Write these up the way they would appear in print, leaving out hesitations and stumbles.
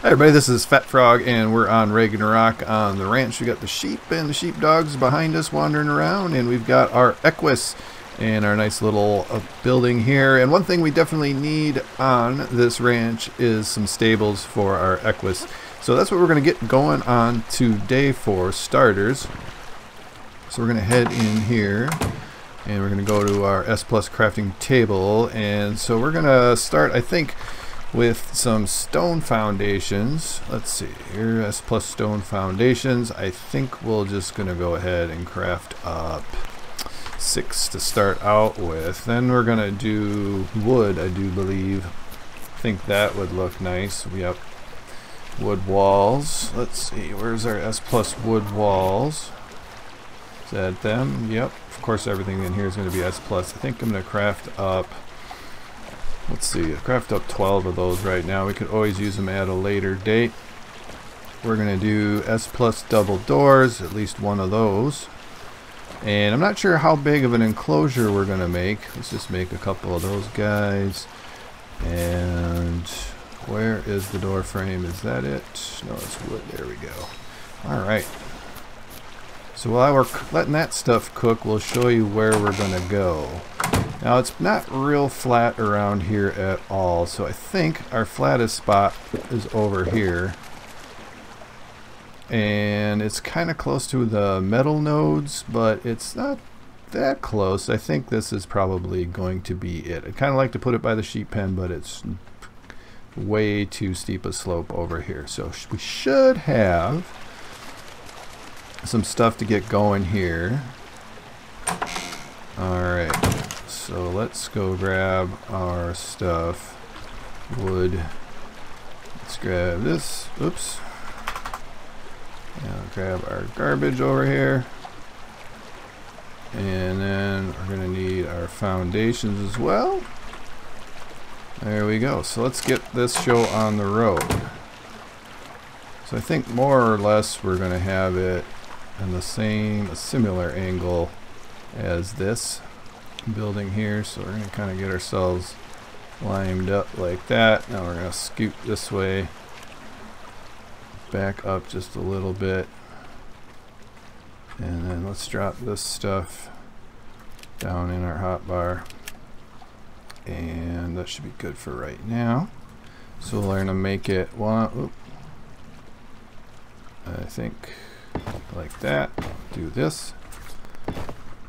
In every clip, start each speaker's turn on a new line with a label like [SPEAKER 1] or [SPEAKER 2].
[SPEAKER 1] Hi everybody, this is Fat Frog and we're on Ragnarok on the ranch. We got the sheep and the sheepdogs behind us wandering around, and we've got our Equus and our nice little building here. And one thing we definitely need on this ranch is some stables for our Equus. So that's what we're going to get going on today for starters. So we're going to head in here and we're going to go to our S Plus crafting table, and so we're going to start, I think, with some stone foundations. Let's see here, S Plus stone foundations. I think we're just gonna go ahead and craft up 6 to start out with. Then we're gonna do wood, I do believe. I think that would look nice. Yep, wood walls. Let's see, where's our S Plus wood walls? Is that them? Yep, of course everything in here is gonna be S Plus. I think I'm gonna craft up, let's see, craft up 12 of those right now. We could always use them at a later date. We're going to do S Plus double doors, at least one of those. And I'm not sure how big of an enclosure we're going to make. Let's just make a couple of those guys. And where is the door frame? Is that it? No, it's wood. There we go. Alright. So while we're letting that stuff cook, we'll show you where we're going to go. Now it's not real flat around here at all, so I think our flattest spot is over here. And it's kind of close to the metal nodes, but it's not that close. I think this is probably going to be it. I'd kind of like to put it by the sheep pen, but it's way too steep a slope over here. So we should have some stuff to get going here. Alright. So let's go grab our stuff. Wood. Let's grab this. Oops. And grab our garbage over here. And then we're going to need our foundations as well. There we go. So let's get this show on the road. So I think more or less we're going to have it in the same, a similar angle as this building here. So we're going to kind of get ourselves lined up like that. Now we're going to scoot this way, back up just a little bit, and then let's drop this stuff down in our hotbar, and that should be good for right now. So we're going to make it one, I think like that. Do this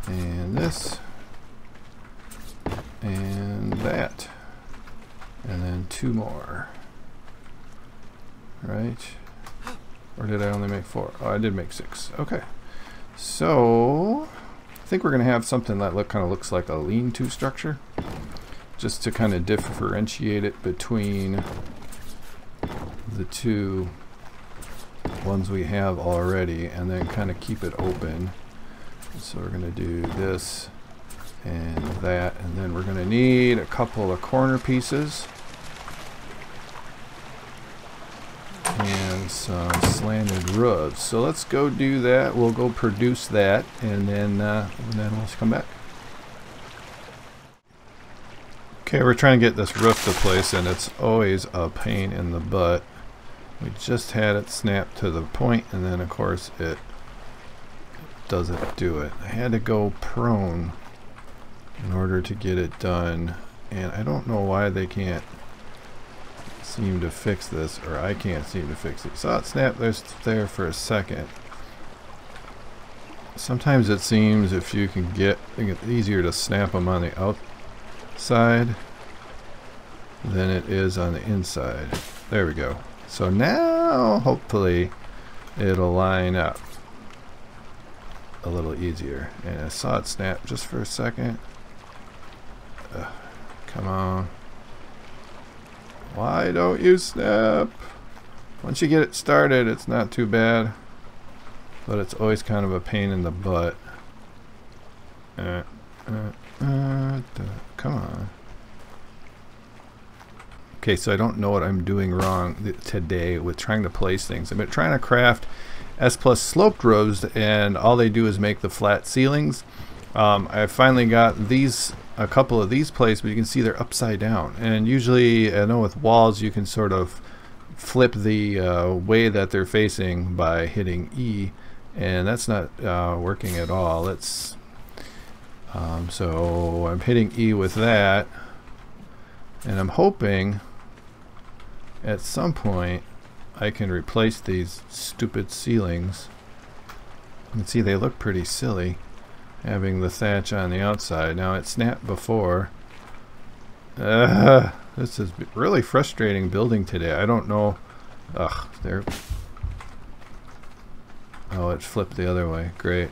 [SPEAKER 1] and this and that, and then 2 more, right? Or did I only make 4? Oh, I did make 6. Okay, so I think we're gonna have something that kind of looks like a lean-to structure, just to kind of differentiate it between the two ones we have already, and then kind of keep it open. So we're gonna do this and that, and then we're going to need a couple of corner pieces and some slanted roofs. So let's go do that. We'll go produce that, and then we'll come back. Okay, we're trying to get this roof to place, and it's always a pain in the butt. We just had it snap to the point, and then of course it doesn't do it. I had to go prone in order to get it done, and I don't know why they can't seem to fix this, or I can't seem to fix it. Saw it snap there for a second. Sometimes it seems if you can get it's easier to snap them on the outside than it is on the inside. There we go. So now hopefully it'll line up a little easier. And I saw it snap just for a second. Come on. Why don't you snap? Once you get it started, it's not too bad, but it's always kind of a pain in the butt. Come on. Okay, so I don't know what I'm doing wrong today with trying to place things. I've been trying to craft S Plus sloped roofs, and all they do is make the flat ceilings. I finally got these, a couple of these placed, but you can see they're upside down. And usually, I know with walls, you can sort of flip the way that they're facing by hitting E, and that's not working at all. It's so I'm hitting E with that, and I'm hoping at some point I can replace these stupid ceilings. You can see they look pretty silly having the thatch on the outside. Now it snapped before. This is really frustrating building today. I don't know. Ugh, there. Oh, it flipped the other way. Great.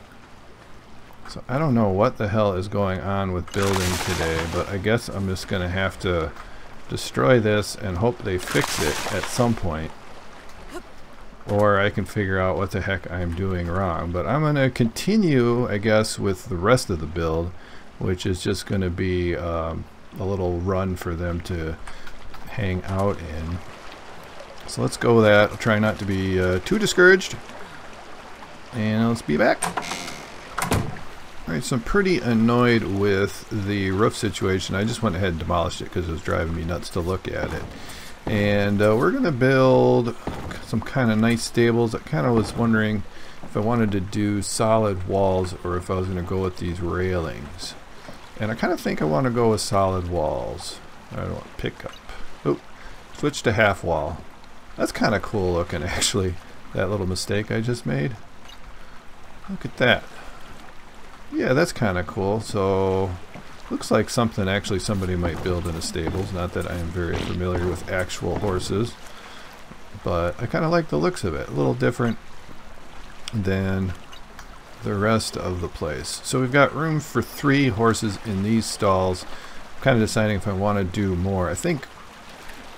[SPEAKER 1] So I don't know what the hell is going on with building today, but I guess I'm just going to have to destroy this and hope they fix it at some point. Or I can figure out what the heck I'm doing wrong. But I'm going to continue, I guess, with the rest of the build, which is just going to be a little run for them to hang out in. So let's go with that. I'll try not to be too discouraged. And let's be back. Alright, so I'm pretty annoyed with the roof situation. I just went ahead and demolished it because it was driving me nuts to look at it. And we're going to build some kind of nice stables. I kind of was wondering if I wanted to do solid walls or if I was going to go with these railings. And I kind of think I want to go with solid walls. I don't want to pick up. Oh, switch to half wall. That's kind of cool looking, actually. That little mistake I just made. Look at that. Yeah, that's kind of cool. So, looks like something actually somebody might build in the stables. Not that I am very familiar with actual horses, but I kind of like the looks of it. A little different than the rest of the place. So we've got room for 3 horses in these stalls. I'm kind of deciding if I want to do more. I think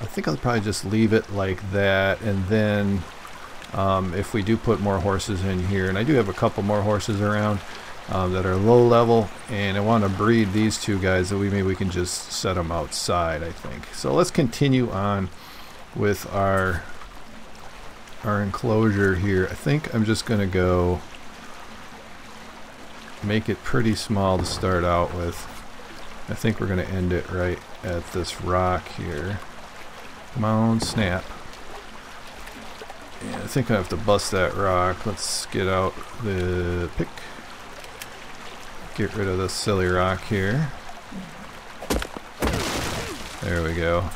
[SPEAKER 1] I'll probably just leave it like that, and then if we do put more horses in here, and I do have a couple more horses around that are low level, and I want to breed these 2 guys that maybe we can just set them outside, I think. So let's continue on with our enclosure here. I think I'm just going to go make it pretty small to start out with. I think we're going to end it right at this rock here. Come on, snap. Yeah, I think I have to bust that rock. Let's get out the pick. Get rid of this silly rock here. There we go.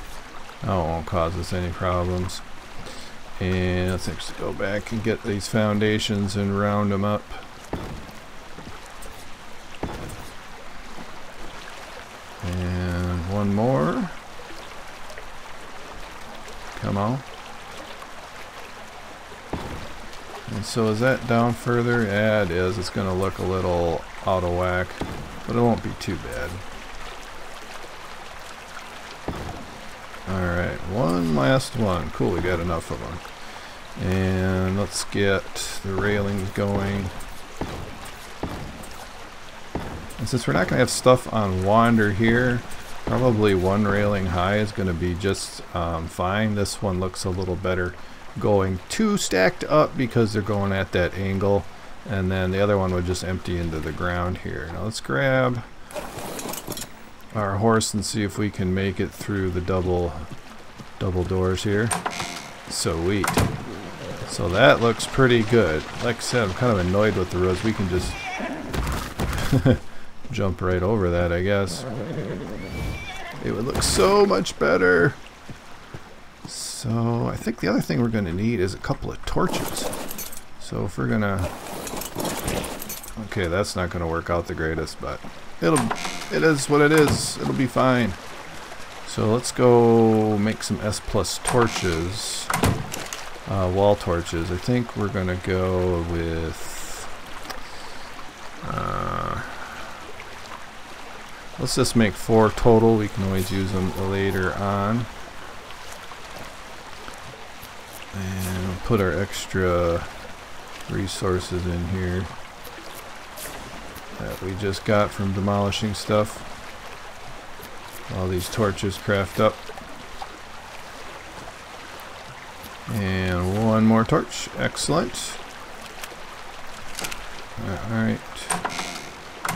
[SPEAKER 1] Oh, it won't cause us any problems. And let's actually go back and get these foundations and round them up. And one more. Come on. And so is that down further? Yeah, it is. It's going to look a little out of whack, but it won't be too bad. Alright, one last one. Cool, we got enough of them. And let's get the railings going. And since we're not going to have stuff on wander here, probably 1 railing high is going to be just fine. This one looks a little better going 2 stacked up because they're going at that angle, and then the other one would just empty into the ground here. Now let's grab our horse and see if we can make it through the double doors here. Sweet. So that looks pretty good. Like I said, I'm kind of annoyed with the roads. We can just jump right over that, I guess. It would look so much better. So I think the other thing we're going to need is a couple of torches. So if we're going to... Okay, that's not going to work out the greatest, but it is what it is. It'll be fine. So let's go make some S+ torches. Wall torches. I think we're going to go with... let's just make 4 total. We can always use them later on. And we'll put our extra resources in here that we just got from demolishing stuff. All these torches craft up. And 1 more torch. Excellent. Alright.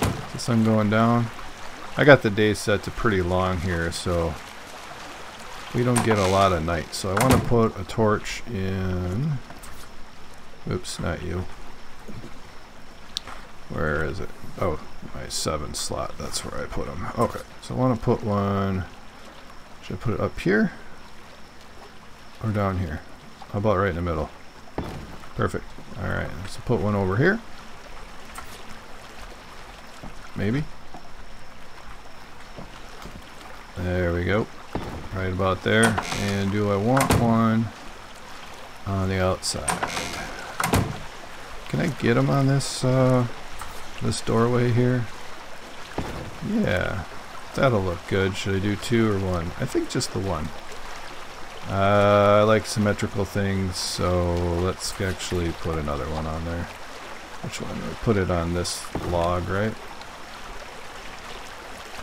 [SPEAKER 1] Is the sun going down? I got the day set to pretty long here, so we don't get a lot of night. So I want to put a torch in. Oops, not you. Where is it? Oh, my 7 slot. That's where I put them. Okay, so I want to put one. Should I put it up here? Or down here? How about right in the middle? Perfect. Alright, so put one over here. Maybe. There we go. Right about there. And do I want one on the outside? Can I get them on this this doorway here? Yeah, that'll look good. Should I do 2 or 1? I think just the 1. I like symmetrical things, so let's actually put another one on there. Which one? We'll put it on this log, right?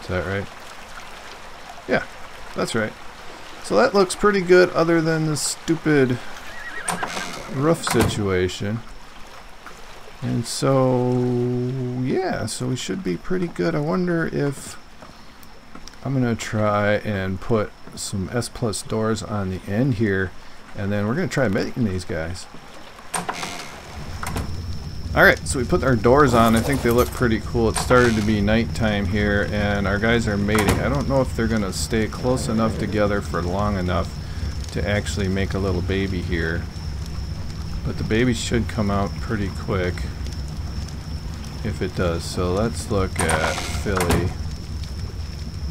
[SPEAKER 1] Is that right? Yeah, that's right. So that looks pretty good other than the stupid roof situation. And so, yeah, so we should be pretty good. I wonder if I'm going to try and put some S+ doors on the end here, and then we're going to try making these guys. Alright, so we put our doors on. I think they look pretty cool. It started to be nighttime here, and our guys are mating. I don't know if they're going to stay close enough together for long enough to actually make a little baby here. But the baby should come out pretty quick if it does. So let's look at Philly.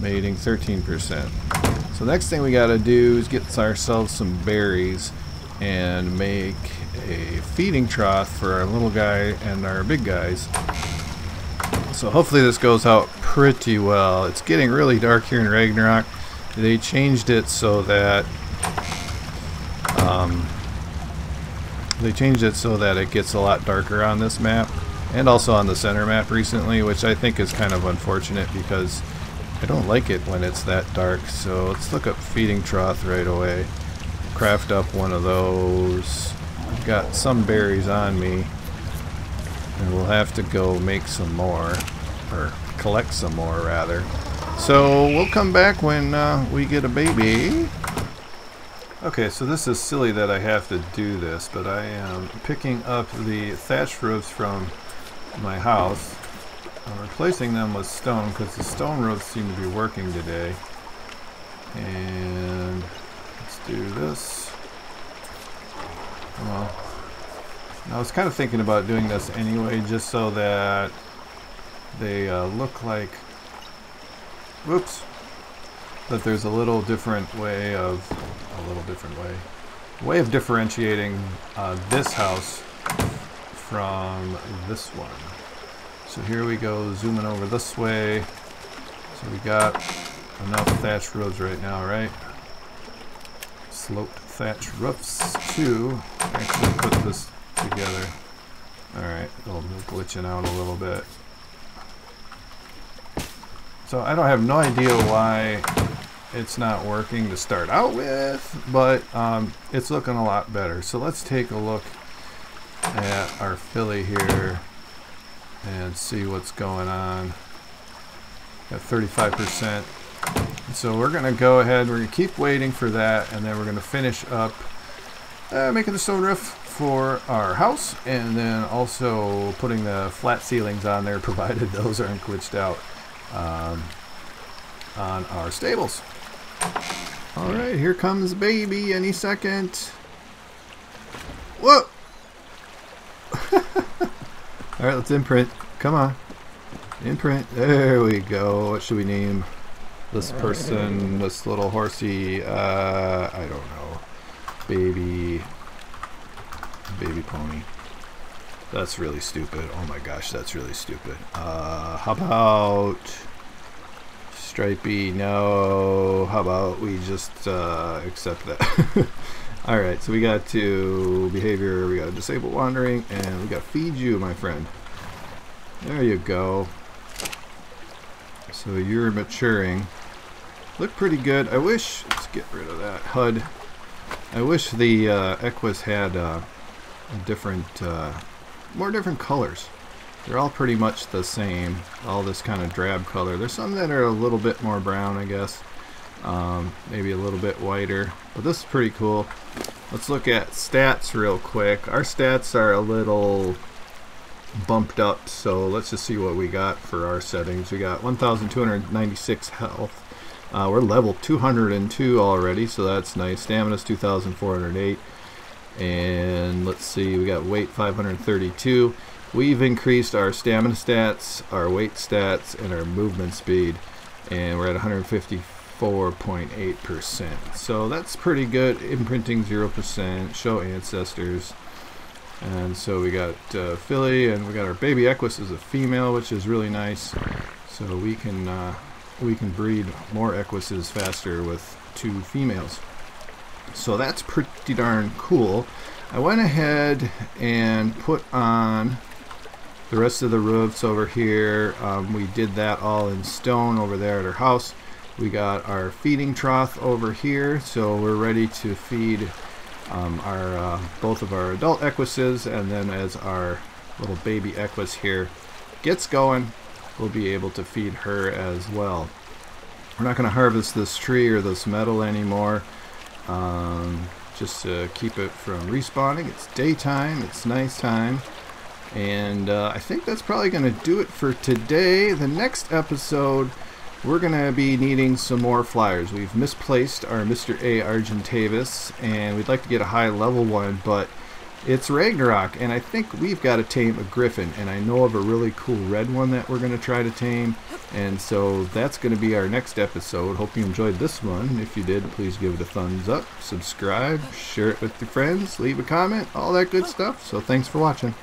[SPEAKER 1] Mating 13%. So next thing we got to do is get ourselves some berries and make a feeding trough for our little guy and our big guys. So hopefully this goes out pretty well. It's getting really dark here in Ragnarok. They changed it so that it gets a lot darker on this map and also on the center map recently, which I think is kind of unfortunate because I don't like it when it's that dark. So let's look up feeding trough right away. Craft up one of those. I've got some berries on me, and we'll have to go make some more, or collect some more rather. So we'll come back when we get a baby. Okay, so this is silly that I have to do this, but I am picking up the thatch roofs from my house. I'm replacing them with stone because the stone roofs seem to be working today. And let's do this. Well, I was kind of thinking about doing this anyway, just so that they look like, whoops, that there's a little different way of, way of differentiating this house from this one. So here we go, zooming over this way. So we got enough thatch roofs right now, right? Sloped thatch roofs to actually put this together. Alright, they're glitching out a little bit. So I don't have no idea why it's not working to start out with, but it's looking a lot better. So let's take a look at our filly here and see what's going on. Got 35%. So we're going to go ahead, we're going to keep waiting for that, and then we're going to finish up making the stone roof for our house, and then also putting the flat ceilings on there, provided those aren't glitched out, on our stables. Alright, here comes baby any second. Whoa! Alright, let's imprint. Come on. Imprint. There we go. What should we name this person? This little horsey. I don't know. Baby pony. That's really stupid. Oh my gosh, that's really stupid. How about Stripey? No. How about we just accept that? Alright, so we got to behavior, we got to disable wandering, and we got to feed you, my friend. There you go. So you're maturing. Look pretty good. I wish, let's get rid of that HUD. I wish the Equus had more different colors. They're all pretty much the same, all this kind of drab color. There's some that are a little bit more brown, I guess. maybe a little bit whiter, but this is pretty cool. Let's look at stats real quick. Our stats are a little bumped up, so let's just see what we got for our settings. We got 1,296 health. We're level 202 already, so that's nice. Stamina's 2,408. And let's see, we got weight 532. We've increased our stamina stats, our weight stats, and our movement speed, and we're at 154.8%. So that's pretty good. Imprinting 0%. Show ancestors. And so we got filly, and we got our baby Equus as a female, which is really nice. So we can breed more Equises faster with 2 females. So that's pretty darn cool. I went ahead and put on the rest of the roofs over here. We did that all in stone over there at our house. We got our feeding trough over here, so we're ready to feed both of our adult Equises, and then as our little baby Equus here gets going, we'll be able to feed her as well. We're not going to harvest this tree or this metal anymore, just to keep it from respawning. It's daytime, it's nighttime, and I think that's probably going to do it for today. The next episode, we're going to be needing some more flyers. We've misplaced our Mr. A Argentavis, and we'd like to get a high level one, but it's Ragnarok, and I think we've got to tame a griffin, and I know of a really cool red one that we're going to try to tame, and so that's going to be our next episode. Hope you enjoyed this one. If you did, please give it a thumbs up, subscribe, share it with your friends, leave a comment, all that good stuff. So thanks for watching.